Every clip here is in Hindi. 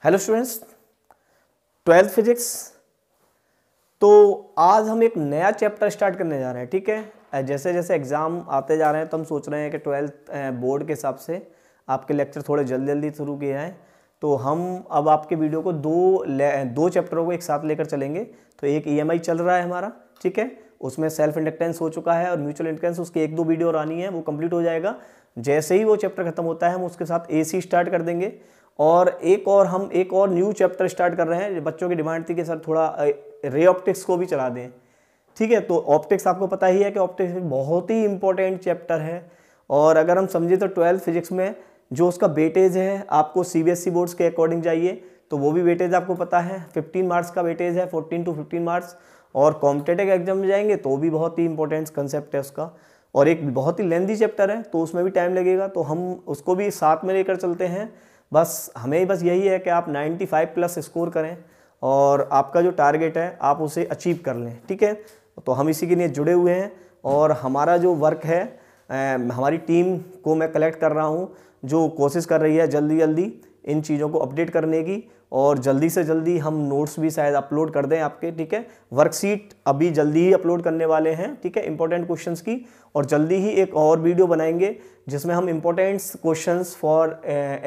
Hello students, twelfth physics. तो आज हम एक नया चैप्टर स्टार्ट करने जा रहे हैं। ठीक है, जैसे जैसे एग्ज़ाम आते जा रहे हैं तो हम सोच रहे हैं कि ट्वेल्थ बोर्ड के हिसाब से आपके लेक्चर थोड़े जल्दी जल्दी शुरू किए हैं। तो हम अब आपके वीडियो को दो चैप्टरों को एक साथ लेकर चलेंगे। तो एक EMI चल रहा है हमारा, ठीक है, उसमें सेल्फ इंडक्टेंस हो चुका है और म्यूचुअल इंडक्टेंस उसकी एक दो वीडियो और आनी है, वो कंप्लीट हो जाएगा। जैसे ही वो चैप्टर खत्म होता है हम उसके साथ AC स्टार्ट कर देंगे। और हम एक और न्यू चैप्टर स्टार्ट कर रहे हैं। बच्चों की डिमांड थी कि सर थोड़ा रे ऑप्टिक्स को भी चला दें। ठीक है, तो ऑप्टिक्स आपको पता ही है कि ऑप्टिक्स बहुत ही इंपॉर्टेंट चैप्टर है। और अगर हम समझे तो ट्वेल्थ फिजिक्स में जो उसका वेटेज है, आपको CBSE बोर्ड्स के अकॉर्डिंग चाहिए तो वो भी वेटेज आपको पता है, 15 मार्क्स का वेटेज है, 14 to 15 मार्क्स। और कॉम्पिटेटिव एग्जाम में जाएंगे तो भी बहुत ही इंपॉर्टेंट कंसेप्ट है उसका, और एक बहुत ही लेंथी चैप्टर है तो उसमें भी टाइम लगेगा। तो हम उसको भी साथ में लेकर चलते हैं। बस यही है कि आप 95 प्लस स्कोर करें और आपका जो टारगेट है आप उसे अचीव कर लें। ठीक है, तो हम इसी के लिए जुड़े हुए हैं और हमारा जो वर्क है, हमारी टीम को मैं कलेक्ट कर रहा हूँ जो कोशिश कर रही है जल्दी जल्दी इन चीज़ों को अपडेट करने की, और जल्दी से जल्दी हम नोट्स भी शायद अपलोड कर दें आपके। ठीक है, वर्कशीट अभी जल्दी ही अपलोड करने वाले हैं, ठीक है, इंपॉर्टेंट क्वेश्चंस की। और जल्दी ही एक और वीडियो बनाएंगे जिसमें हम important questions for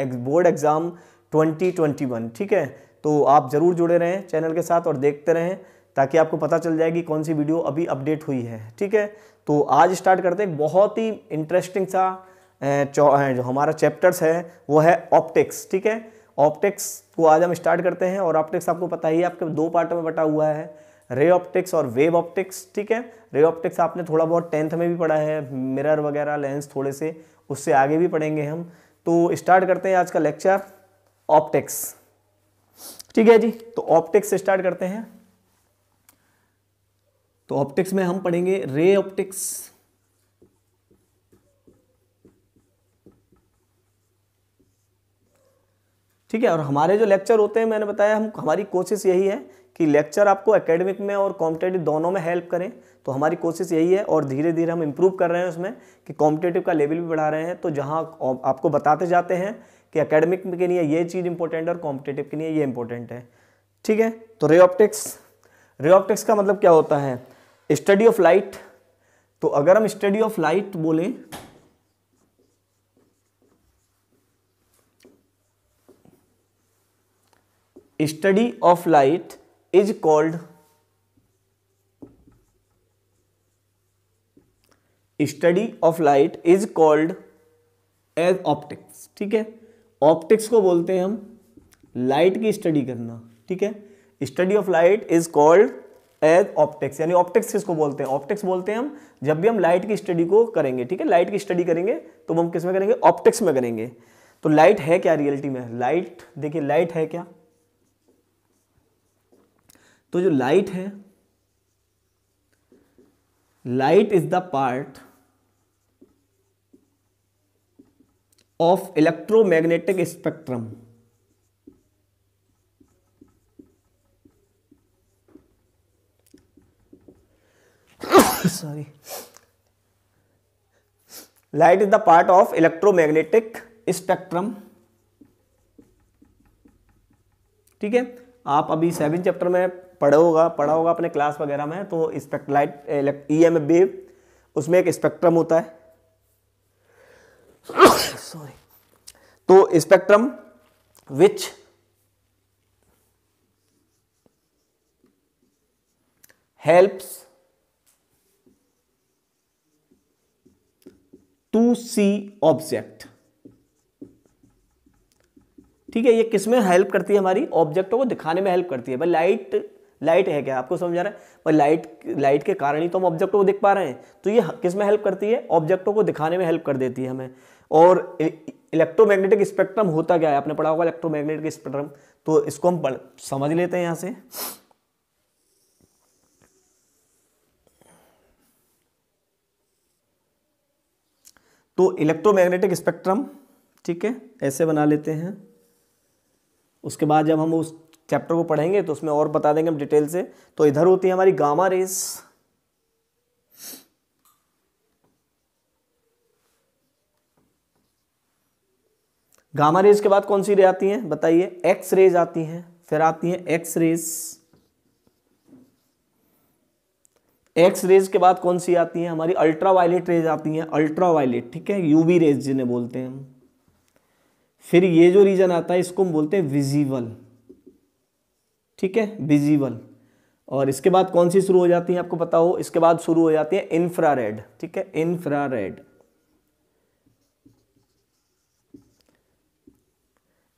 board exam 2021। ठीक है, तो आप ज़रूर जुड़े रहें चैनल के साथ और देखते रहें ताकि आपको पता चल जाएगी कौन सी वीडियो अभी अपडेट हुई है। ठीक है, तो आज स्टार्ट करते हैं। बहुत ही इंटरेस्टिंग सा जो हमारा चैप्टर्स है वो है ऑप्टिक्स। ठीक है, ऑप्टिक्स को आज हम स्टार्ट करते हैं। और ऑप्टिक्स आपको पता ही है आपके दो पार्टों में बटा हुआ है, रे ऑप्टिक्स और वेव ऑप्टिक्स। ठीक है, रे ऑप्टिक्स आपने थोड़ा बहुत 10th में भी पढ़ा है, मिरर वगैरह लेंस थोड़े से, उससे आगे भी पढ़ेंगे हम। तो स्टार्ट करते हैं आज का लेक्चर ऑप्टिक्स। ठीक है जी, तो ऑप्टिक्स से स्टार्ट करते हैं। तो ऑप्टिक्स में हम पढ़ेंगे रे ऑप्टिक्स, ठीक है। और हमारे जो लेक्चर होते हैं, मैंने बताया हमारी कोशिश यही है कि लेक्चर आपको एकेडमिक में और कॉम्पिटेटिव दोनों में हेल्प करें। तो हमारी कोशिश यही है और धीरे धीरे हम इम्प्रूव कर रहे हैं उसमें कि कॉम्पिटेटिव का लेवल भी बढ़ा रहे हैं। तो जहाँ आपको बताते जाते हैं कि एकेडमिक के लिए ये चीज़ इंपॉर्टेंट है और कॉम्पिटेटिव के लिए ये इंपॉर्टेंट है। ठीक है, तो रे ऑप्टिक्स का मतलब क्या होता है? Study of light. तो अगर हम स्टडी ऑफ लाइट बोलें, study of light is called as optics. ठीक है, ऑप्टिक्स को बोलते हैं हम लाइट की स्टडी करना। ठीक है, study of light is called as optics. यानी ऑप्टिक्स किसको बोलते हैं? ऑप्टिक्स बोलते हैं हम जब भी हम लाइट की स्टडी को करेंगे। ठीक है, लाइट की स्टडी करेंगे तो हम किस में करेंगे? ऑप्टिक्स में करेंगे। तो लाइट है क्या रियलिटी में? लाइट, देखिए लाइट है क्या? तो जो लाइट है, light is the part of electromagnetic spectrum. Sorry, light is the part of electromagnetic spectrum. ठीक है, आप अभी 7 चैप्टर में पढ़ा होगा अपने क्लास वगैरह में। तो लाइट EMF वेव, उसमें एक स्पेक्ट्रम होता है। सॉरी, तो spectrum which helps to see object. ठीक है, ये किसमें हेल्प करती है? हमारी ऑब्जेक्टों को दिखाने में हेल्प करती है। भाई लाइट है क्या? आपको समझ आ रहा है? भाई लाइट के कारण ही तो हम ऑब्जेक्टों को देख पा रहे हैं। तो ये किसमें हेल्प करती है? ऑब्जेक्टों को दिखाने में हेल्प कर देती है हमें। और इलेक्ट्रोमैग्नेटिक स्पेक्ट्रम होता क्या है? आपने पढ़ा होगा इलेक्ट्रोमैग्नेटिक स्पेक्ट्रम। तो इसको हम समझ लेते हैं यहां से। तो इलेक्ट्रोमैग्नेटिक स्पेक्ट्रम, ठीक है, ऐसे बना लेते हैं। उसके बाद जब हम उस चैप्टर को पढ़ेंगे तो उसमें और बता देंगे हम डिटेल से। तो इधर होती है हमारी गामा रेस, गामा रेज के बाद कौन सी रे आती हैं बताइए? एक्स रेज आती हैं, फिर आती हैं एक्स रेज। एक्स रेज के बाद कौन सी आती हैं हमारी? अल्ट्रा वायलेट रेज आती हैं, अल्ट्रा वायलेट, ठीक है, यूवी रेज जिन्हें बोलते हैं हम। फिर ये जो रीजन आता है इसको हम बोलते हैं विजिबल, ठीक है, विजिबल। और इसके बाद कौन सी शुरू हो जाती है आपको पता हो? इसके बाद शुरू हो जाती है इंफ्रारेड, ठीक है, इंफ्रारेड।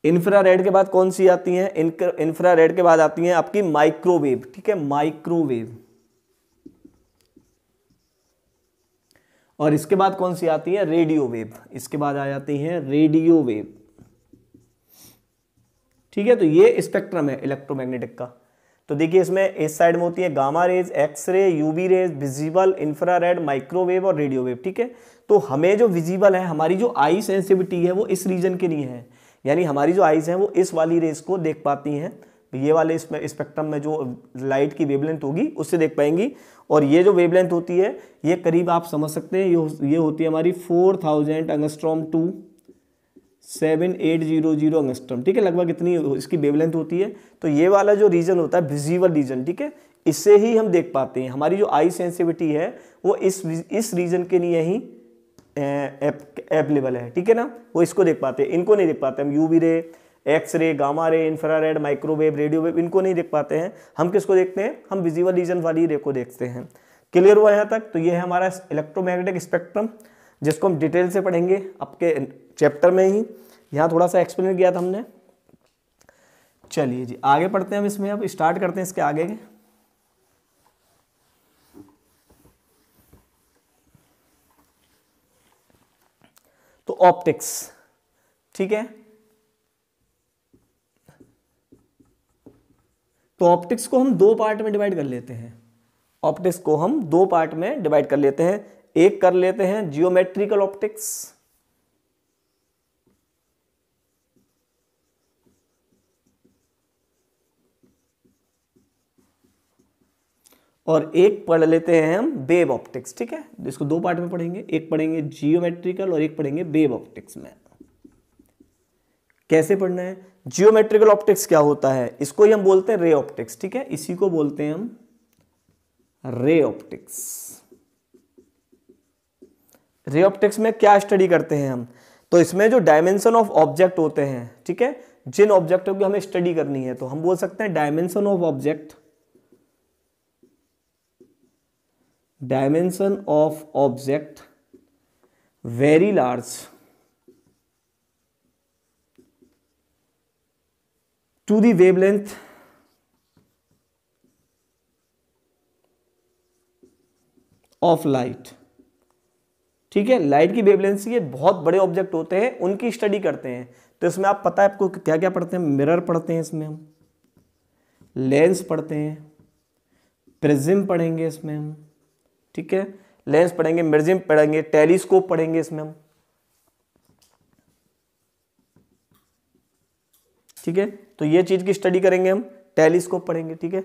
इंफ्रारेड के बाद कौन सी आती हैं? इंफ्रारेड के बाद आती हैं आपकी माइक्रोवेव, ठीक है, माइक्रोवेव। और इसके बाद कौन सी आती है? Radio wave. इसके बाद आ जाती हैं रेडियो वेव, ठीक है। तो ये स्पेक्ट्रम है इलेक्ट्रोमैग्नेटिक का। तो देखिए इसमें इस साइड में होती है gamma rays, x ray, UV rays, visible, infrared, microwave और रेडियो वेव, ठीक है। तो हमें जो विजिबल है, हमारी जो आई सेंसिटिविटी है वो इस रीजन के लिए है, यानी हमारी जो आईज हैं वो इस वाली रेज को देख पाती हैं। ये वाले स्पेक्ट्रम में जो लाइट की वेवलेंथ होगी उससे देख पाएंगी। और ये जो वेवलेंथ होती है ये करीब आप समझ सकते हैं ये होती है हमारी 4000 एंगस्ट्रॉम टू 7800 एंगस्ट्रॉम, ठीक है, लगभग इतनी इसकी वेवलेंथ होती है। तो ये वाला जो रीजन होता है विजिबल रीजन, ठीक है, इससे ही हम देख पाते हैं। हमारी जो आई सेंसिटिविटी है वो इस रीजन के लिए ही एप्लीबल है, ठीक है ना, वो इसको देख पाते हैं, इनको नहीं देख पाते हम। UV ray, X ray, gamma ray, infrared, microwave, radio wave, इनको नहीं देख पाते हैं। हम किसको देखते हैं? हम विजिबल रीजन वाली रे को देखते हैं। क्लियर हुआ यहाँ तक? तो ये है हमारा इलेक्ट्रोमैग्नेटिक स्पेक्ट्रम, जिसको हम डिटेल से पढ़ेंगे आपके चैप्टर में ही। यहाँ थोड़ा सा एक्सप्लेन किया था हमने। चलिए जी आगे पढ़ते हैं हम इसमें, अब स्टार्ट करते हैं इसके आगे के। तो ऑप्टिक्स, ठीक है, तो ऑप्टिक्स को हम दो पार्ट में डिवाइड कर लेते हैं। ऑप्टिक्स को हम दो पार्ट में डिवाइड कर लेते हैं। एक कर लेते हैं जियोमेट्रिकल ऑप्टिक्स, और एक पढ़ लेते हैं हम वेव ऑप्टिक्स, ठीक है। इसको दो पार्ट में पढ़ेंगे, एक पढ़ेंगे जियोमेट्रिकल और एक पढ़ेंगे वेव ऑप्टिक्स में। कैसे पढ़ना है? जियोमेट्रिकल ऑप्टिक्स क्या होता है? इसको ही हम बोलते हैं रे ऑप्टिक्स, ठीक है, इसी को बोलते हैं हम रे ऑप्टिक्स। रे ऑप्टिक्स में क्या स्टडी करते हैं हम? तो इसमें जो डायमेंशन ऑफ ऑब्जेक्ट होते हैं, ठीक है, जिन ऑब्जेक्टों की हमें स्टडी करनी है, तो हम बोल सकते हैं dimension of object, dimension of object very large to the wavelength of light, ठीक है। लाइट की वेवलेंथ से ये बहुत बड़े ऑब्जेक्ट होते हैं, उनकी स्टडी करते हैं। तो इसमें आप पता है आपको क्या क्या पढ़ते हैं? मिरर पढ़ते हैं इसमें हम, लेंस पढ़ते हैं, प्रिज्म पढ़ेंगे इसमें हम, ठीक है, लेंस पढ़ेंगे, प्रिज्म पढ़ेंगे, टेलीस्कोप पढ़ेंगे इसमें हम, ठीक है। तो ये चीज की स्टडी करेंगे हम, टेलीस्कोप पढ़ेंगे, ठीक है।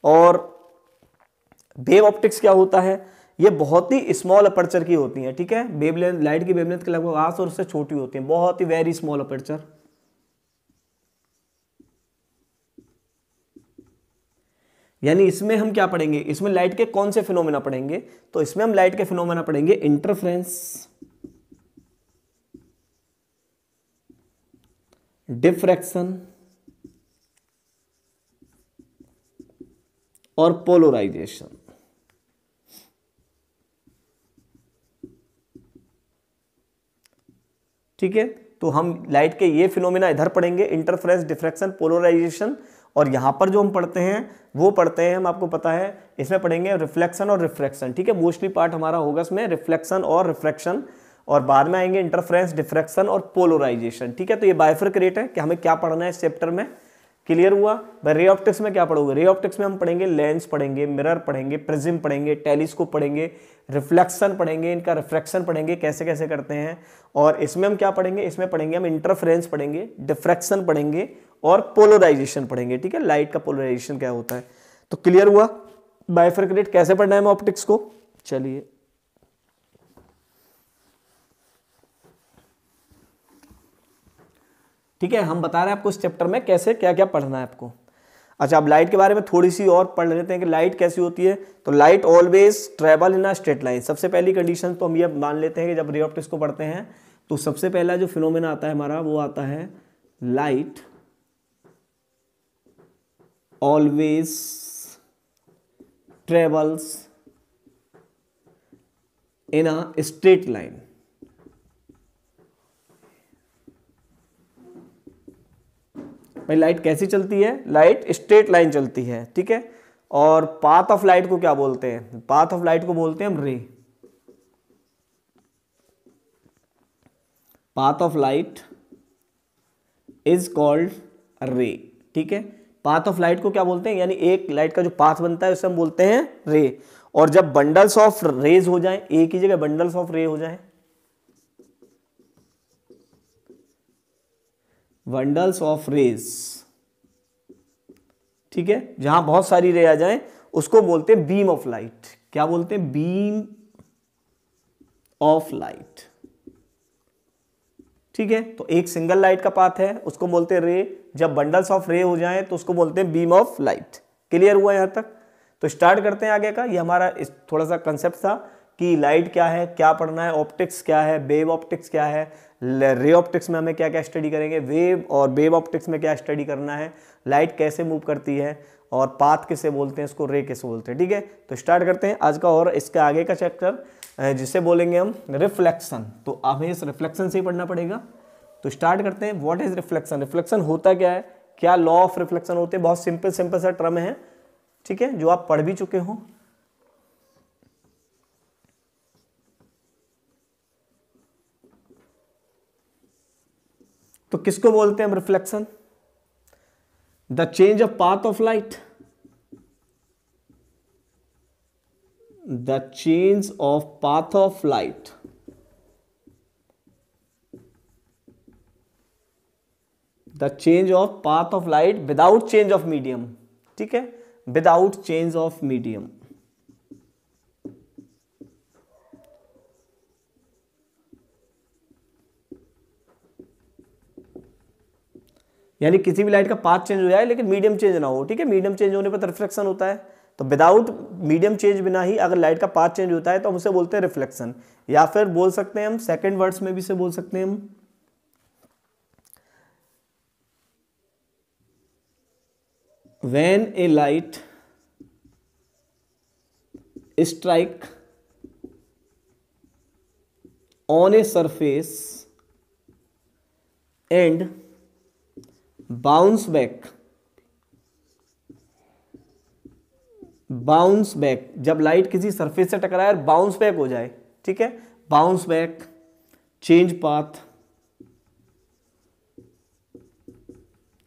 और वेव ऑप्टिक्स क्या होता है? ये बहुत ही स्मॉल अपर्चर की होती है, ठीक है, वेवलेंथ, लाइट की वेवलेंथ के लगभग 800 और उससे छोटी होती है, बहुत ही वेरी स्मॉल अपर्चर। यानी इसमें हम क्या पढ़ेंगे? इसमें लाइट के कौन से फिनोमेना पढ़ेंगे? तो इसमें हम लाइट के फिनोमेना पढ़ेंगे इंटरफ्रेंस, डिफ्रैक्शन और पोलराइजेशन, ठीक है। तो हम लाइट के ये फिनोमेना इधर पढ़ेंगे, इंटरफ्रेंस, डिफ्रैक्शन, पोलराइजेशन। और यहां पर जो हम पढ़ते हैं वो पढ़ते हैं हम, आपको पता है, इसमें पढ़ेंगे रिफ्लेक्शन और रिफ्रैक्शन, ठीक है। मोस्टली पार्ट हमारा होगा इसमें रिफ्लेक्शन और रिफ्रैक्शन, और बाद में आएंगे इंटरफ्रेंस, डिफ्रैक्शन और पोलराइजेशन, ठीक है। तो ये बाइफरकेट है कि हमें क्या पढ़ना है इस चैप्टर में। क्लियर हुआ? भाई रे ऑप्टिक्स में क्या पढ़ोगे? रे ऑप्टिक्स में हम पढ़ेंगे लेंस पढ़ेंगे, मिरर पढ़ेंगे, प्रिज्म पढ़ेंगे, टेलीस्कोप पढ़ेंगे, रिफ्लेक्शन पढ़ेंगे, इनका रिफ्रैक्शन पढ़ेंगे कैसे कैसे करते हैं। और इसमें हम क्या पढ़ेंगे? इसमें पढ़ेंगे हम इंटरफेरेंस पढ़ेंगे, डिफ्रैक्शन पढ़ेंगे और पोलराइजेशन पढ़ेंगे, ठीक है, लाइट का पोलराइजेशन क्या होता है। तो क्लियर हुआ बाइफरकेट कैसे पढ़ना है ऑप्टिक्स को। चलिए ठीक है, हम बता रहे हैं आपको इस चैप्टर में कैसे क्या क्या पढ़ना है आपको। अच्छा, अब लाइट के बारे में थोड़ी सी और पढ़ लेते हैं कि लाइट कैसी होती है। तो light always travel in a straight line. सबसे पहली कंडीशन तो हम ये मान लेते हैं कि जब रे ऑप्टिक्स को पढ़ते हैं तो सबसे पहला जो फिनोमेना आता है हमारा वो आता है light always travels in a straight line. भाई लाइट कैसी चलती है? लाइट स्ट्रेट लाइन चलती है, ठीक है। और पाथ ऑफ लाइट को क्या बोलते हैं? पाथ ऑफ लाइट को बोलते हैं हम रे। Path of light is called रे, ठीक है। पाथ ऑफ लाइट को क्या बोलते हैं? यानी एक लाइट का जो पाथ बनता है उसे हम बोलते हैं रे। और जब बंडल्स ऑफ रेज हो जाए, एक ही जगह बंडल्स ऑफ रे हो जाए, बंडल्स ऑफ रेज, ठीक है, जहां बहुत सारी रे आ जाए उसको बोलते हैं बीम ऑफ लाइट। क्या बोलते हैं? बीम ऑफ लाइट, ठीक है। तो एक सिंगल लाइट का पाथ है उसको बोलते हैं रे, जब बंडल्स ऑफ रे हो जाए तो उसको बोलते हैं बीम ऑफ लाइट। क्लियर हुआ यहां तक? तो स्टार्ट करते हैं आगे का। ये हमारा थोड़ा सा कंसेप्ट था कि लाइट क्या है, क्या पढ़ना है, ऑप्टिक्स क्या है, वेव ऑप्टिक्स क्या है, रे ऑप्टिक्स में हमें क्या क्या स्टडी करेंगे, वेव और वेव ऑप्टिक्स में क्या स्टडी करना है, लाइट कैसे मूव करती है और पाथ किसे बोलते हैं, इसको रे किसे बोलते हैं, ठीक है। तो स्टार्ट करते हैं आज का और इसके आगे का चैप्टर जिसे बोलेंगे हम रिफ्लेक्शन। तो हमें इस रिफ्लेक्शन से ही पढ़ना पड़ेगा। तो स्टार्ट करते हैं। What is reflection? रिफ्लेक्शन होता क्या है, क्या लॉ ऑफ रिफ्लेक्शन होते हैं? बहुत सिंपल सिंपल सा टर्म है, ठीक है, जो आप पढ़ भी चुके हो। तो किसको बोलते हैं हम reflection? The change of path of light, the change of path of light, the change of path of light without change of medium, ठीक है, विदाउट चेंज ऑफ मीडियम। यानी किसी भी लाइट का पाथ चेंज हो जाए लेकिन मीडियम चेंज ना हो, ठीक है। मीडियम चेंज होने पर रिफ्लेक्शन होता है। तो विदाउट मीडियम चेंज बिना ही अगर लाइट का पाथ चेंज होता है तो हम उसे बोलते हैं रिफ्लेक्शन। या फिर बोल सकते हैं हम सेकंड वर्ड्स में भी से बोल सकते हैं हम when a light strike on a surface and bounce back, जब लाइट किसी सरफेस से टकराए और बाउंस बैक हो जाए, ठीक है, बाउंस बैक, चेंज पाथ,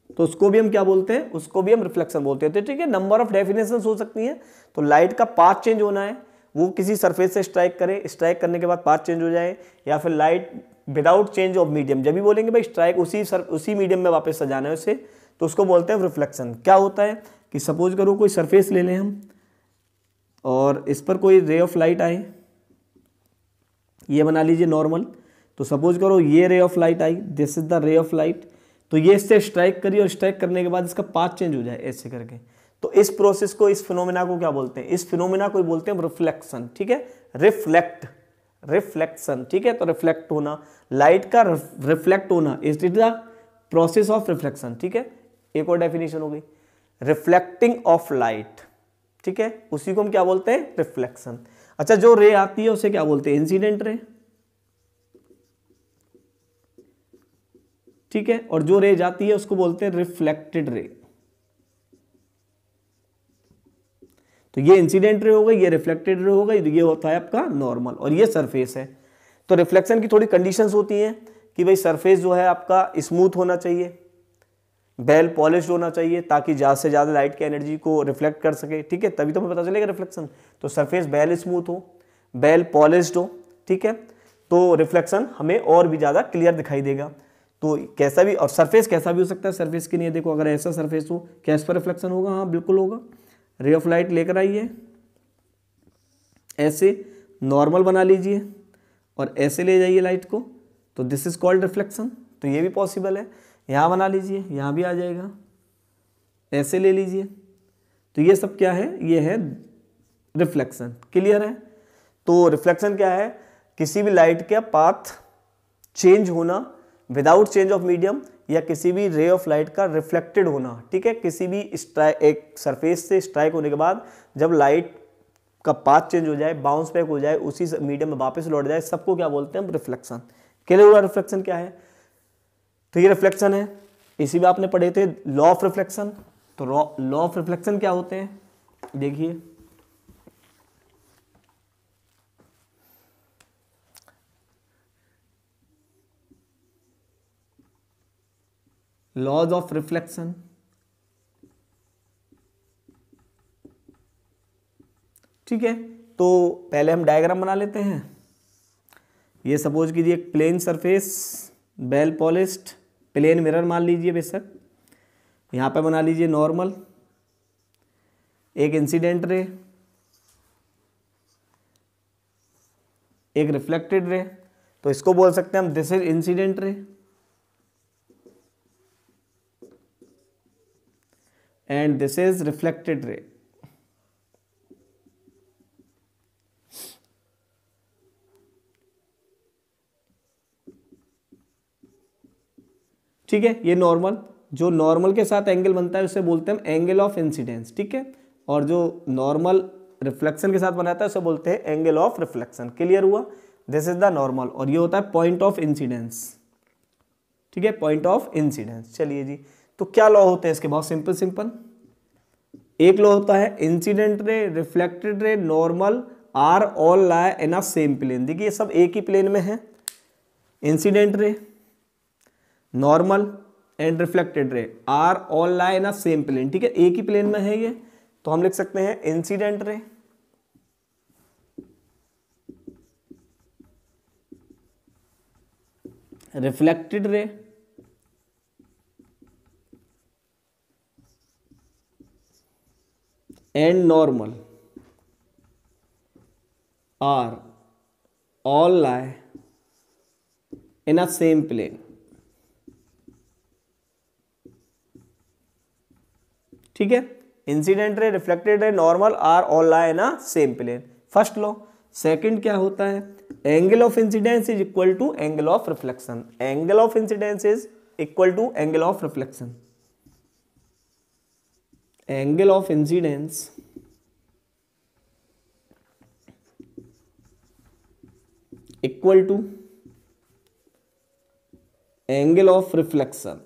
तो उसको भी हम क्या बोलते हैं? उसको भी हम रिफ्लेक्शन बोलते हैं। तो ठीक है, नंबर ऑफ डेफिनेशंस हो सकती हैं। तो लाइट का पाथ चेंज होना है, वो किसी सरफेस से स्ट्राइक करे, स्ट्राइक करने के बाद पाथ चेंज हो जाए, या फिर light without change of medium, जब भी बोलेंगे भाई स्ट्राइक उसी मीडियम में वापस आ जाना है उसे, तो उसको बोलते हैं रिफ्लेक्शन। क्या होता है कि सपोज करो कोई सरफेस ले लें हम और इस पर कोई रे ऑफ लाइट आए, ये बना लीजिए नॉर्मल। तो सपोज करो ये ray of light I, this is the ray of light. तो ये इससे स्ट्राइक करिए और स्ट्राइक करने के बाद इसका पाथ चेंज हो जाए ऐसे करके। तो इस प्रोसेस को, इस फिनोमेना को क्या बोलते हैं? इस फिनोमेना को बोलते हैं रिफ्लेक्शन, ठीक है। रिफ्लेक्शन, ठीक है। तो रिफ्लेक्ट होना, लाइट का रिफ्लेक्ट होना is the process of reflection, ठीक है। एक और डेफिनेशन हो गई, रिफ्लेक्टिंग ऑफ लाइट, ठीक है, उसी को हम क्या बोलते हैं? रिफ्लेक्शन। अच्छा, जो रे आती है उसे क्या बोलते हैं? इंसिडेंट रे, ठीक है। और जो रे जाती है उसको बोलते हैं रिफ्लेक्टेड रे। तो ये इंसिडेंट रे हो गई, ये रिफ्लेक्टेड रे हो गई, ये होता है आपका नॉर्मल, और ये सरफेस है। तो रिफ्लेक्शन की थोड़ी कंडीशंस होती हैं कि भाई सरफेस जो है आपका स्मूथ होना चाहिए, वेल पॉलिश्ड होना चाहिए, ताकि ज़्यादा से ज़्यादा लाइट की एनर्जी को रिफ्लेक्ट कर सके, ठीक है, तभी तो हमें पता चलेगा रिफ्लेक्शन। तो सरफेस वेल स्मूथ हो, वेल पॉलिश्ड हो, ठीक है, तो रिफ्लेक्शन हमें और भी ज़्यादा क्लियर दिखाई देगा। तो कैसा भी, और सरफेस कैसा भी हो सकता है, सरफेस के लिए देखो, अगर ऐसा सरफेस हो क्या इस पर रिफ्लेक्शन होगा? हाँ बिल्कुल होगा। रे ऑफ लाइट लेकर आइए, ऐसे नॉर्मल बना लीजिए और ऐसे ले जाइए लाइट को, तो दिस इज कॉल्ड रिफ्लेक्शन। तो ये भी पॉसिबल है। यहाँ बना लीजिए, यहाँ भी आ जाएगा, ऐसे ले लीजिए। तो ये सब क्या है, ये है रिफ्लेक्शन। क्लियर है? तो रिफ्लेक्शन क्या है, किसी भी लाइट का पाथ चेंज होना विदाउट चेंज ऑफ मीडियम, या किसी भी रे ऑफ लाइट का रिफ्लेक्टेड होना। ठीक है, किसी भी एक सरफेस से स्ट्राइक होने के बाद जब लाइट का पाथ चेंज हो जाए, बाउंस बैक हो जाए, उसी मीडियम में वापस लौट जाए, सबको क्या बोलते हैं हम, रिफ्लेक्शन। क्लियर हुआ रिफ्लेक्शन क्या है? तो ये रिफ्लेक्शन है। इसी में आपने पढ़े थे लॉ ऑफ रिफ्लेक्शन। तो लॉ ऑफ रिफ्लेक्शन क्या होते हैं, देखिए। लॉज ऑफ रिफ्लेक्शन, ठीक है। तो पहले हम डायग्राम बना लेते हैं। ये सपोज कीजिए एक plane surface, well polished plane mirror मान लीजिए बेशक। यहाँ पे बना लीजिए नॉर्मल, एक इंसिडेंट रे, एक रिफ्लेक्टेड रे। तो इसको बोल सकते हैं हम this is incident ray and this is reflected ray. ठीक है, ये नॉर्मल, जो नॉर्मल के साथ एंगल बनता है उसे बोलते हैं एंगल ऑफ इंसिडेंस। ठीक है, और जो नॉर्मल रिफ्लेक्शन के साथ बनाता है उसे बोलते हैं एंगल ऑफ रिफ्लेक्शन। क्लियर हुआ? दिस इज द नॉर्मल, और ये होता है पॉइंट ऑफ इंसिडेंस। ठीक है, पॉइंट ऑफ इंसिडेंस। चलिए जी, तो क्या लॉ होते हैं इसके? बहुत सिंपल सिंपल। एक लॉ होता है incident ray, reflected ray, normal are all lie in a same plane. देखिए ये सब एक ही प्लेन में है। Incident ray, normal and reflected ray are all lie in a same plane. ठीक है, एक ही प्लेन में है ये। तो हम लिख सकते हैं incident ray, reflected ray, and normal are all lie in a same plane. ठीक है, incident ray, reflected ray, normal are all lie in a same plane. First law. Second क्या होता है? Angle of incidence is equal to angle of reflection. Angle of incidence is equal to angle of reflection. Angle of incidence equal to angle of reflection.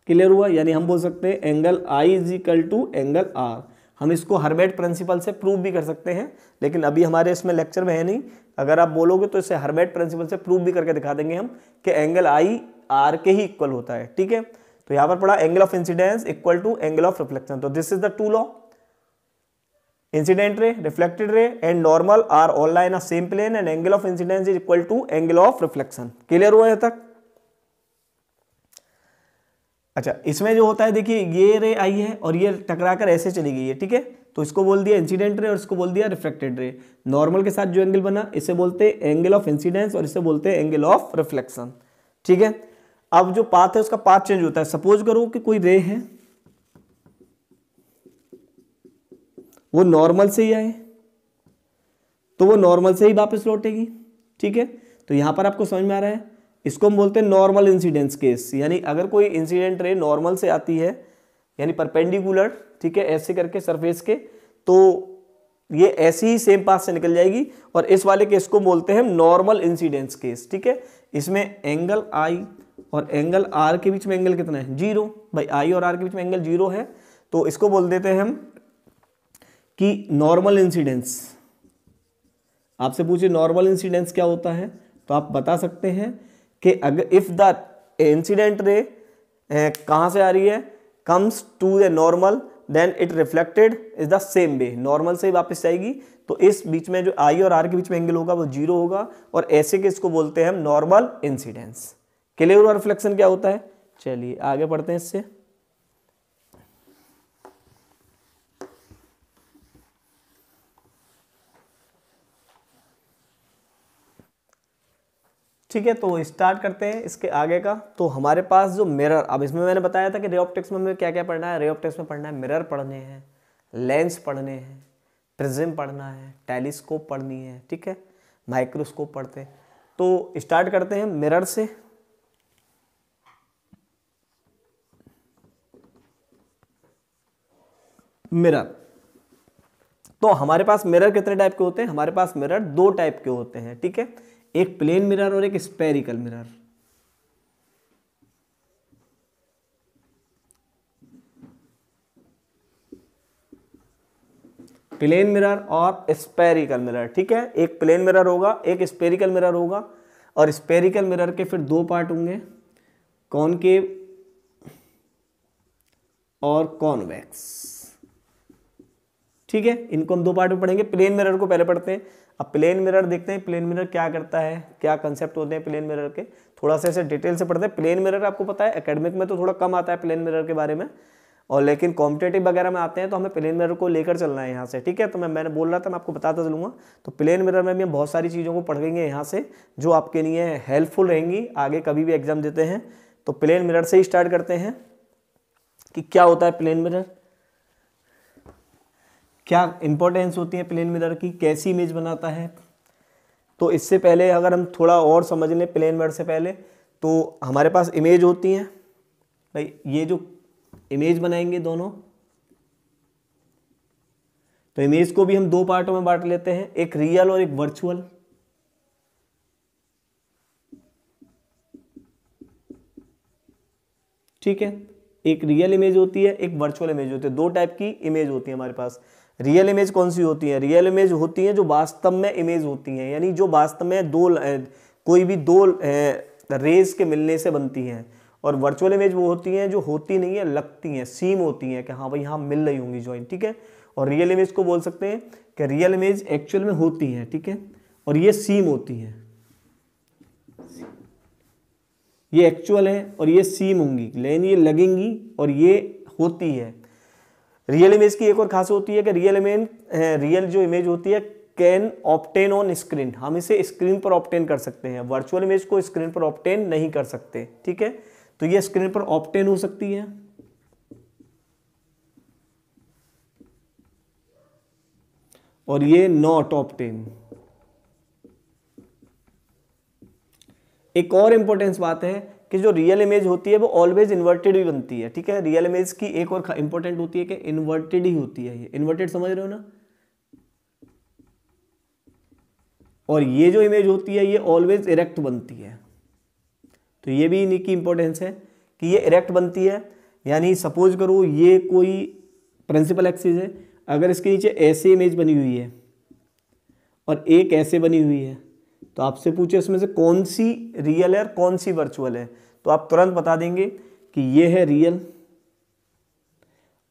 Clear हुआ? यानी हम बोल सकते हैं angle I is equal to angle R. हम इसको हर्मेट प्रिंसिपल से प्रूव भी कर सकते हैं, लेकिन अभी हमारे इसमें लेक्चर में है नहीं। अगर आप बोलोगे तो इसे हर्मेट प्रिंसिपल से प्रूव भी करके दिखा देंगे हम कि एंगल आई आर के ही इक्वल होता है। ठीक है, तो यहां पर पड़ा angle of incidence equal to angle of reflection. तो this is the two law. Incident ray, reflected ray and normal are all lie in a same plane and angle of incidence is equal to angle of reflection. Clear हुआ यहां तक? अच्छा, इसमें जो होता है देखिए, ये रे आई है और ये टकराकर ऐसे चली गई है। ठीक है, तो इसको बोल दिया इंसिडेंट रे और इसको बोल दिया रिफ्लेक्टेड रे। नॉर्मल के साथ जो एंगल बना इसे बोलते हैं एंगल ऑफ इंसिडेंस और इसे बोलते हैं एंगल ऑफ रिफ्लेक्शन। ठीक है, अब जो पाथ है उसका पाथ चेंज होता है। सपोज करो कि कोई रे है, वो नॉर्मल से ही आए तो वो नॉर्मल से ही वापस लौटेगी। ठीक है, तो यहां पर आपको समझ में आ रहा है, इसको हम बोलते हैं नॉर्मल इंसिडेंस केस। यानी अगर कोई इंसिडेंट रे नॉर्मल से आती है, यानी परपेंडिकुलर, ठीक है, ऐसे करके सरफेस के, तो ये ऐसी ही सेम पाथ से निकल जाएगी, और इस वाले केस को बोलते हैं नॉर्मल इंसिडेंस केस। ठीक है, इसमें एंगल आई और एंगल आर के बीच में एंगल कितना है? 0। भाई आई और आर के बीच में एंगल 0 है, तो इसको बोल देते हैं हम कि नॉर्मल इंसिडेंस। आपसे पूछे नॉर्मल इंसिडेंस क्या होता है, तो आप बता सकते हैं कि अगर इफ द इंसिडेंट रे कहां से आ रही है, comes to the normal, then it reflected is the same way. Normal से ही वापस जाएगी, तो इस बीच में जो आई और आर के बीच में एंगल होगा वो 0 होगा, और ऐसे के इसको बोलते हैं हम नॉर्मल इंसिडेंस। क्लियर हुआ रिफ्लेक्शन क्या होता है? चलिए आगे बढ़ते हैं इससे। ठीक है, तो स्टार्ट करते हैं इसके आगे का। तो हमारे पास जो मिरर, अब इसमें मैंने बताया था कि रे ऑप्टिक्स में हमें क्या क्या पढ़ना है। रे ऑप्टिक्स में पढ़ना है मिरर पढ़ने हैं, लेंस पढ़ने हैं, प्रिज्म पढ़ना है, टेलीस्कोप पढ़नी है, ठीक है, माइक्रोस्कोप पढ़ते हैं। तो स्टार्ट करते हैं मिरर से। मिरर, तो हमारे पास मिरर कितने टाइप के होते हैं? हमारे पास मिरर दो टाइप के होते हैं, ठीक है, एक प्लेन मिरर और एक स्फेरिकल मिरर। प्लेन मिरर और स्फेरिकल मिरर, ठीक है, एक प्लेन मिरर होगा, एक स्फेरिकल मिरर होगा। और स्फेरिकल मिरर के फिर दो पार्ट होंगे, कॉनकेव और कॉन्वेक्स, ठीक है। इनको हम दो पार्ट में पढ़ेंगे। प्लेन मिरर को पहले पढ़ते हैं। अब प्लेन मिरर देखते हैं, प्लेन मिरर क्या करता है, क्या कंसेप्ट होते हैं प्लेन मिरर के, थोड़ा सा ऐसे डिटेल से पढ़ते हैं। प्लेन मिरर आपको पता है एकेडमिक में तो थोड़ा कम आता है प्लेन मिरर के बारे में, और लेकिन कॉम्पिटेटिव वगैरह में आते हैं तो हमें प्लेन मिरर को लेकर चलना है यहाँ से, ठीक है। तो मैंने बोल रहा था, मैं आपको बताता चलूँगा। तो प्लेन मिरर में भी हम बहुत सारी चीज़ों को पढ़ेंगे यहाँ से, जो आपके लिए हेल्पफुल रहेंगी आगे कभी भी एग्जाम देते हैं। तो प्लेन मिरर से ही स्टार्ट करते हैं कि क्या होता है प्लेन मिरर, क्या इंपॉर्टेंस होती है प्लेन मिरर की, कैसी इमेज बनाता है। तो इससे पहले अगर हम थोड़ा और समझ लें प्लेन मिरर से पहले, तो हमारे पास इमेज होती हैं भाई, ये जो इमेज बनाएंगे दोनों, तो इमेज को भी हम दो पार्टों में बांट लेते हैं, एक रियल और एक वर्चुअल। ठीक है, एक रियल इमेज होती है, एक वर्चुअल इमेज होती है, दो टाइप की इमेज होती है हमारे पास। रियल इमेज कौन सी होती है? रियल इमेज होती है जो वास्तव में इमेज होती हैं, यानी जो वास्तव में कोई भी दो रेज के मिलने से बनती हैं। और वर्चुअल इमेज वो होती हैं जो होती नहीं है, लगती हैं, सीम होती हैं कि हाँ भाई यहाँ मिल रही होंगी ज्वाइंट, ठीक है। और रियल इमेज को बोल सकते हैं कि रियल इमेज एक्चुअल में होती है, ठीक है, और ये सीम होती है, ये एक्चुअल है और ये सीम होंगी, लेकिन ये लगेंगी और ये होती है। रियल इमेज की एक और खास होती है कि रियल जो इमेज होती है कैन ऑब्टेन ऑन स्क्रीन, हम इसे स्क्रीन पर ऑब्टेन कर सकते हैं। वर्चुअल इमेज को स्क्रीन पर ऑब्टेन नहीं कर सकते, ठीक है। तो ये स्क्रीन पर ऑब्टेन हो सकती है, और ये नॉट ऑब्टेन। एक और इंपॉर्टेंस बात है कि जो रियल इमेज होती है वो ऑलवेज इन्वर्टेड ही बनती है, ठीक है। रियल इमेज की एक और इंपॉर्टेंट होती है कि इन्वर्टेड ही होती है, ये इन्वर्टेड समझ रहे हो ना। और ये जो इमेज होती है ये ऑलवेज इरेक्ट बनती है, तो ये भी इनकी इंपॉर्टेंस है कि ये इरेक्ट बनती है। यानी सपोज करो ये कोई प्रिंसिपल एक्सिस है, अगर इसके नीचे ऐसे इमेज बनी हुई है और एक ऐसे बनी हुई है, तो आपसे पूछे इसमें से कौन सी रियल है और कौन सी वर्चुअल है, तो आप तुरंत बता देंगे कि ये है रियल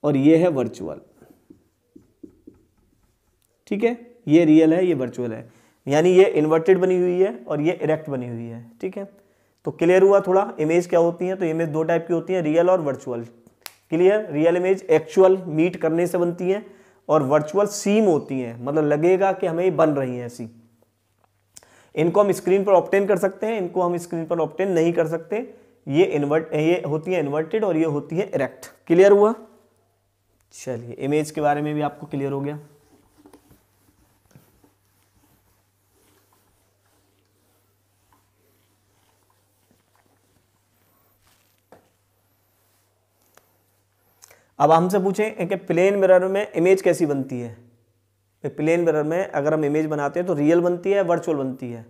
और ये है वर्चुअल, ठीक है। ये रियल है, ये वर्चुअल है, यानी ये इन्वर्टेड बनी हुई है और ये इरेक्ट बनी हुई है, ठीक है। तो क्लियर हुआ थोड़ा इमेज क्या होती है। तो इमेज दो टाइप की होती है, रियल और virtual, clear. Real image actual meet करने से बनती है और वर्चुअल सीम होती हैं, मतलब लगेगा कि हमें बन रही हैं ऐसी। इनको हम स्क्रीन पर ऑब्टेन कर सकते हैं, इनको हम स्क्रीन पर ऑब्टेन नहीं कर सकते। ये होती है इन्वर्टेड और ये होती है इरेक्ट। क्लियर हुआ? चलिए, इमेज के बारे में भी आपको क्लियर हो गया। अब हमसे पूछें कि प्लेन मिरर में इमेज कैसी बनती है। प्लेन मिरर में अगर हम इमेज बनाते हैं तो रियल बनती है, वर्चुअल बनती है।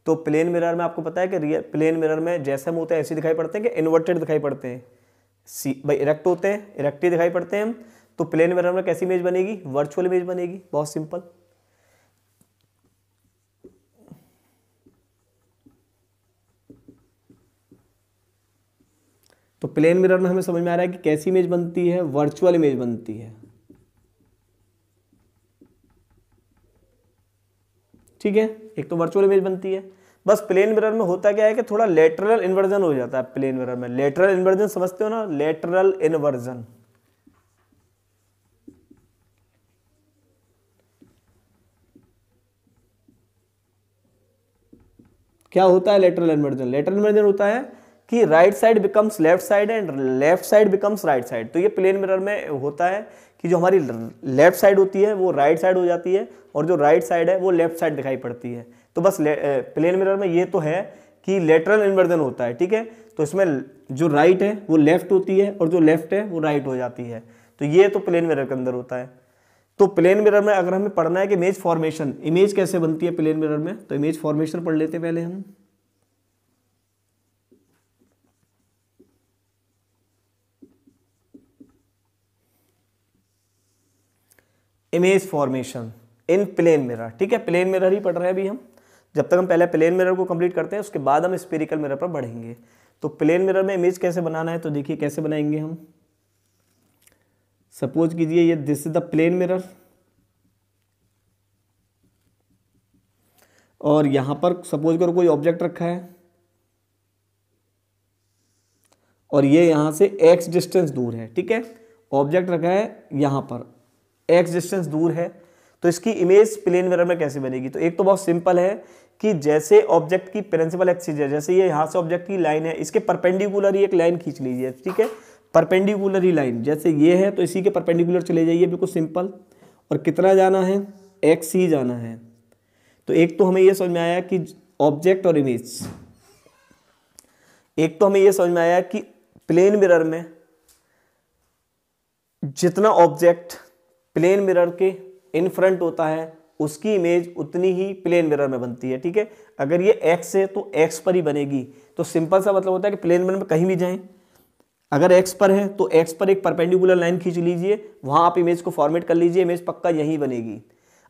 तो प्लेन मिरर में आपको पता है कि प्लेन मिरर में जैसे हम होते हैं ऐसे दिखाई पड़ते हैं कि इन्वर्टेड दिखाई पड़ते हैं। भाई इरेक्ट होते हैं, इरेक्ट ही दिखाई पड़ते हैं हम। तो प्लेन मिरर में कैसी इमेज बनेगी? वर्चुअल इमेज बनेगी, बहुत सिंपल। तो प्लेन मिरर में हमें समझ में आ रहा है कि कैसी इमेज बनती है, वर्चुअल इमेज बनती है, ठीक है। एक तो वर्चुअल इमेज बनती है। बस प्लेन मिरर में होता क्या है कि थोड़ा लेटरल इन्वर्जन हो जाता है प्लेन मिरर में। लेटरल इन्वर्जन समझते हो ना, लेटरल इन्वर्जन। क्या होता है लेटरल इन्वर्जन? लेटरल इन्वर्जन होता है कि right side becomes left side and left side becomes right side. तो ये प्लेन मिरर में होता है कि जो हमारी लेफ्ट साइड होती है वो राइट साइड हो जाती है और जो राइट साइड है वो लेफ्ट साइड दिखाई पड़ती है। तो बस प्लेन मिरर में ये तो है कि लेटरल इन्वर्जन होता है, ठीक है। तो इसमें जो राइट है वो लेफ्ट होती है और जो लेफ्ट है वो राइट हो जाती है। तो ये तो प्लेन मिरर के अंदर होता है। तो प्लेन मिरर में अगर हमें पढ़ना है कि इमेज फॉर्मेशन, इमेज कैसे बनती है प्लेन मिरर में, तो इमेज फॉर्मेशन पढ़ लेते हैं पहले हम। Image formation in plane mirror, ठीक है। प्लेन मिरर ही पढ़ रहे हैं अभी हम। जब तक हम पहले प्लेन मिरर को कंप्लीट करते हैं उसके बाद हम स्फेरिकल मिरर पर बढ़ेंगे। तो प्लेन मिरर में इमेज कैसे बनाना है, तो देखिए कैसे बनाएंगे हम। सपोज कीजिए ये this is the plane mirror और यहां पर सपोज करो कोई ऑब्जेक्ट रखा है और ये यहां से x डिस्टेंस दूर है, ठीक है। ऑब्जेक्ट रखा है यहां पर, x डिस्टेंस दूर है। तो इसकी इमेज प्लेन मिरर में कैसे बनेगी? तो एक तो बहुत सिंपल है कि जैसे ऑब्जेक्ट की प्रिंसिपल एक्सिस है, जैसे ये यहाँ से ऑब्जेक्ट की लाइन है, इसके परपेंडिकुलर ही एक लाइन खींच लीजिए, ठीक है। परपेंडिकुलर ही लाइन जैसे ये है तो इसी के परपेंडिकुलर चले जाइए, बिल्कुल सिंपल। और कितना जाना है? x ही जाना है। तो एक तो हमें ये समझ में आया कि ऑब्जेक्ट और इमेज, एक तो हमें ये समझ में आया कि प्लेन मिरर में जितना ऑब्जेक्ट प्लेन मिरर के इन फ्रंट होता है उसकी इमेज उतनी ही प्लेन मिरर में बनती है, ठीक है। अगर ये x है तो x पर ही बनेगी। तो सिंपल सा मतलब होता है कि प्लेन मिरर में कहीं भी जाएं, अगर x पर है तो x पर एक परपेंडिकुलर लाइन खींच लीजिए, वहां आप इमेज को फॉर्मेट कर लीजिए, इमेज पक्का यहीं बनेगी।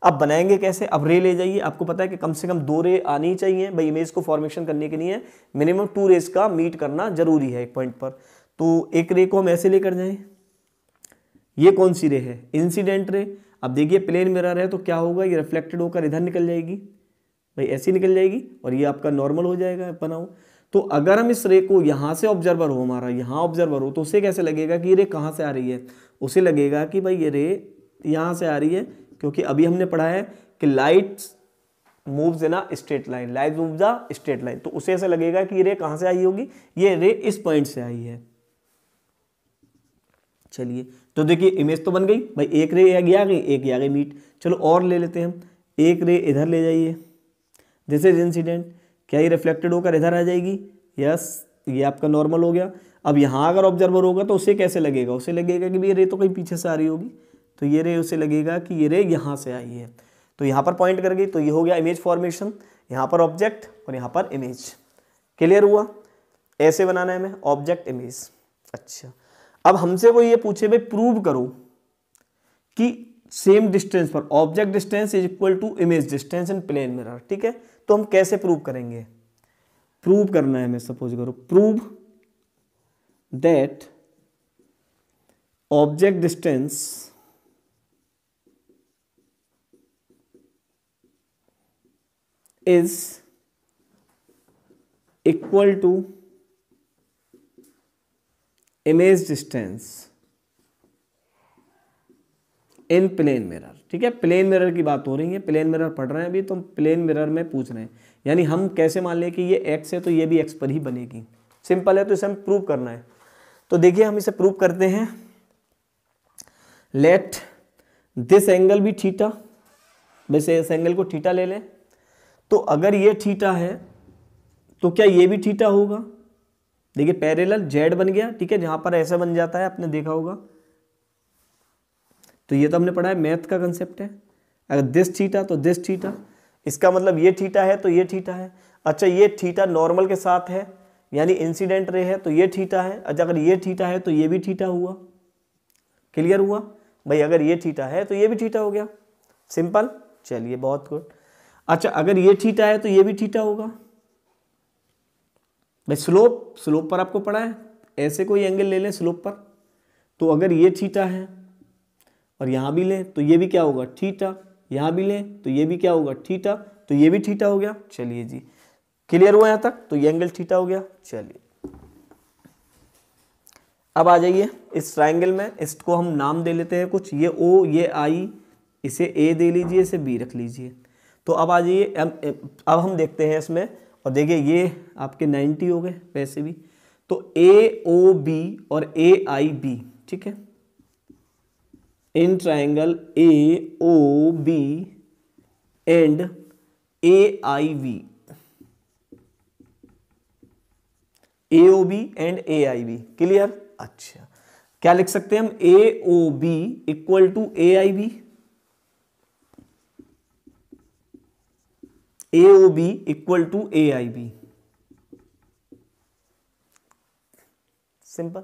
अब बनाएंगे कैसे? अब रे ले जाइए, आपको पता है कि कम से कम 2 रे आनी ही चाहिए भाई इमेज को फॉर्मेशन करने के लिए। मिनिमम 2 रेज का मीट करना जरूरी है एक पॉइंट पर। तो एक रे को हम ऐसे लेकर जाएं, ये कौन सी रे है? इंसिडेंट रे। अब देखिए प्लेन मिरर है तो क्या होगा, ये रिफ्लेक्टेड होकर इधर निकल जाएगी भाई, ऐसी निकल जाएगी और ये आपका नॉर्मल हो जाएगा बनाओ। तो अगर हम इस रे को यहाँ से ऑब्जर्वर हो, हमारा यहाँ ऑब्जर्वर हो, तो उसे कैसे लगेगा कि ये रे कहाँ से आ रही है? उसे लगेगा कि भाई ये रे यहाँ से आ रही है, क्योंकि अभी हमने पढ़ा है कि light moves in a straight line, light moves a straight line. तो उसे ऐसा लगेगा कि ये रे कहाँ से आई होगी? ये रे इस पॉइंट से आई है। चलिए तो देखिए इमेज तो बन गई भाई, एक रे ये आ गई, एक ये आ गई मीट। चलो और ले लेते हैं हम, एक रे इधर ले जाइए, दिस इज इंसिडेंट। क्या ये रिफ्लेक्टेड होकर इधर आ जाएगी? यस, ये आपका नॉर्मल हो गया। अब यहाँ अगर ऑब्जर्वर होगा तो उसे कैसे लगेगा? उसे लगेगा कि ये रे तो कहीं पीछे से आ रही होगी, तो ये रे उसे लगेगा कि ये रे यहाँ से आई है। तो यहाँ पर पॉइंट कर गई, तो ये हो गया इमेज फॉर्मेशन। यहाँ पर ऑब्जेक्ट और यहाँ पर इमेज। क्लियर हुआ? ऐसे बनाना है हमें ऑब्जेक्ट इमेज। अच्छा, अब हमसे कोई ये पूछे भाई प्रूव करो कि सेम डिस्टेंस पर object distance is equal to image distance in plane mirror, ठीक है। तो हम कैसे प्रूव करेंगे? प्रूव करना है हमें, सपोज करो prove that object distance is equal to image distance in plane mirror, ठीक है। प्लेन मिरर की बात हो रही है, प्लेन मिरर पढ़ रहे हैं अभी, तो हम प्लेन मिरर में पूछ रहे हैं। यानी हम कैसे मान लें कि ये x है तो ये भी x पर ही बनेगी। सिंपल है, तो इसे हम प्रूव करना है। तो देखिए हम इसे प्रूव करते हैं। लेट दिस एंगल भी थीटा, वैसे इस एंगल को थीटा ले लें। तो अगर ये थीटा है तो क्या ये भी थीटा होगा? देखिए पैरेलल जेड बन गया, ठीक है। जहां पर ऐसा बन जाता है आपने देखा होगा, तो ये तो हमने पढ़ा है, मैथ का कंसेप्ट है। अगर दिस थीटा तो दिस थीटा, इसका मतलब ये थीटा है तो ये थीटा है। अच्छा, ये थीटा नॉर्मल के साथ है यानी इंसिडेंट रे है तो ये थीटा है। अच्छा, अगर ये थीटा है तो ये भी थीटा हुआ। क्लियर हुआ भाई? अगर ये थीटा है तो ये भी थीटा हो गया। सिंपल, चलिए बहुत गुड। अच्छा, अगर ये थीटा है तो ये भी थीटा होगा भाई। स्लोप, स्लोप पर आपको पढ़ा है, ऐसे कोई एंगल ले लें स्लोप पर। तो अगर ये थीटा है और यहाँ भी लें तो ये भी क्या होगा? थीटा। यहाँ भी लें तो ये भी क्या होगा? थीटा। तो ये भी थीटा हो गया। चलिए जी, क्लियर हुआ यहाँ तक? तो ये एंगल थीटा हो गया। चलिए अब आ जाइए इस ट्राइंगल में, इसको हम नाम दे लेते हैं कुछ। ये O, ये I, इसे A दे लीजिए, इसे B रख लीजिए। तो अब आ जाइए, अब हम देखते हैं इसमें और देखिए ये आपके 90 हो गए वैसे भी। तो AOB और AIB, ठीक है, in triangle AOB and AIB, AOB and AIB, क्लियर। अच्छा, क्या लिख सकते हैं हम, AOB equal to AIB, AOB equal to AIB, simple.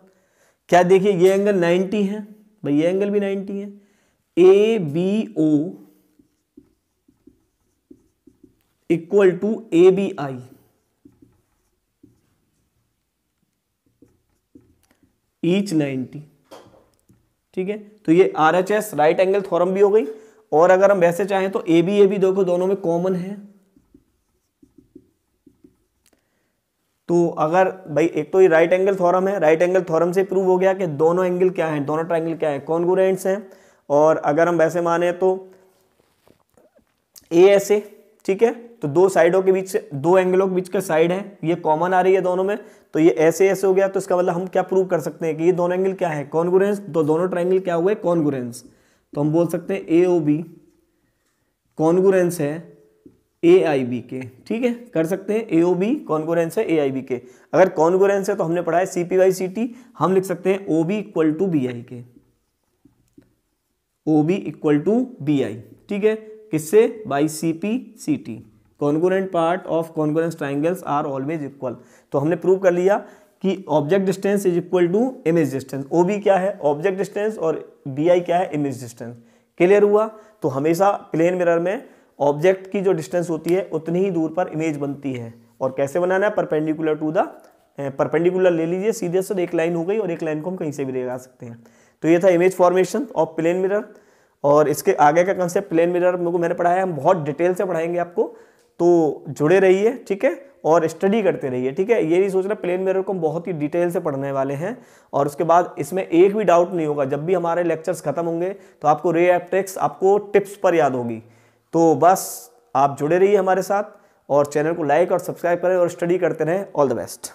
क्या देखिए ये एंगल 90 है भाई, ये एंगल भी 90 है। ABO equal to ABI, each 90, ठीक है। तो ये RHS राइट एंगल थ्योरम भी हो गई। और अगर हम वैसे चाहें तो ABAB देखो दोनों में कॉमन है। तो अगर भाई एक तो ये राइट एंगल थ्योरम है, राइट एंगल थ्योरम से प्रूव हो गया कि दोनों एंगल क्या हैं, दोनों ट्रायंगल क्या है, कॉन्ग्रुएंट्स हैं। और अगर हम वैसे माने तो ASA, ठीक है, तो दो साइडों के बीच से, दो एंगलों के बीच का साइड है, ये कॉमन आ रही है दोनों में, तो ये ऐसे ऐसे हो गया। तो इसका मतलब हम क्या प्रूव कर सकते हैं कि ये दोनों एंगल क्या है, कॉन्ग्रुएंस। तो दोनों ट्रायंगल क्या हुए, कॉन्ग्रुएंस। तो हम बोल सकते हैं AOB कॉन्ग्रुएंस है AIB के, ठीक है, कर सकते हैं AOB कॉन्ग्रुएंस है AIB के। अगर कॉन्ग्रुएंस है तो हमने पढ़ा है CP/CT, हम लिख सकते हैं OB इक्वल टू BI के, OB इक्वल टू BI, ठीक है, किससे, by CP/CT। Congruent part of congruence triangles are always equal. तो हमने प्रूव कर लिया कि object distance is equal to image distance. OB क्या है, ऑब्जेक्ट डिस्टेंस, और BI क्या है, इमेज डिस्टेंस। क्लियर हुआ। तो हमेशा प्लेन मिरर में ऑब्जेक्ट की जो डिस्टेंस होती है उतनी ही दूर पर इमेज बनती है। और कैसे बनाना है, परपेंडिकुलर टू द, परपेंडिकुलर ले लीजिए सीधे से, एक लाइन हो गई, और एक लाइन को हम कहीं से भी लगा सकते हैं। तो ये था image formation of plane mirror. और इसके आगे का कंसेप्ट प्लेन मिरर को मैंने पढ़ाया, हम बहुत डिटेल से पढ़ाएंगे आपको, तो जुड़े रहिए, ठीक है, और स्टडी करते रहिए, ठीक है। ये नहीं सोचना प्लेन मिरर को हम बहुत ही डिटेल से पढ़ने वाले हैं। और उसके बाद इसमें एक भी डाउट नहीं होगा, जब भी हमारे लेक्चर्स खत्म होंगे तो आपको रे एप्टेक्स आपको टिप्स पर याद होगी। तो बस आप जुड़े रहिए हमारे साथ, और चैनल को लाइक और सब्सक्राइब करें और स्टडी करते रहें। All the best.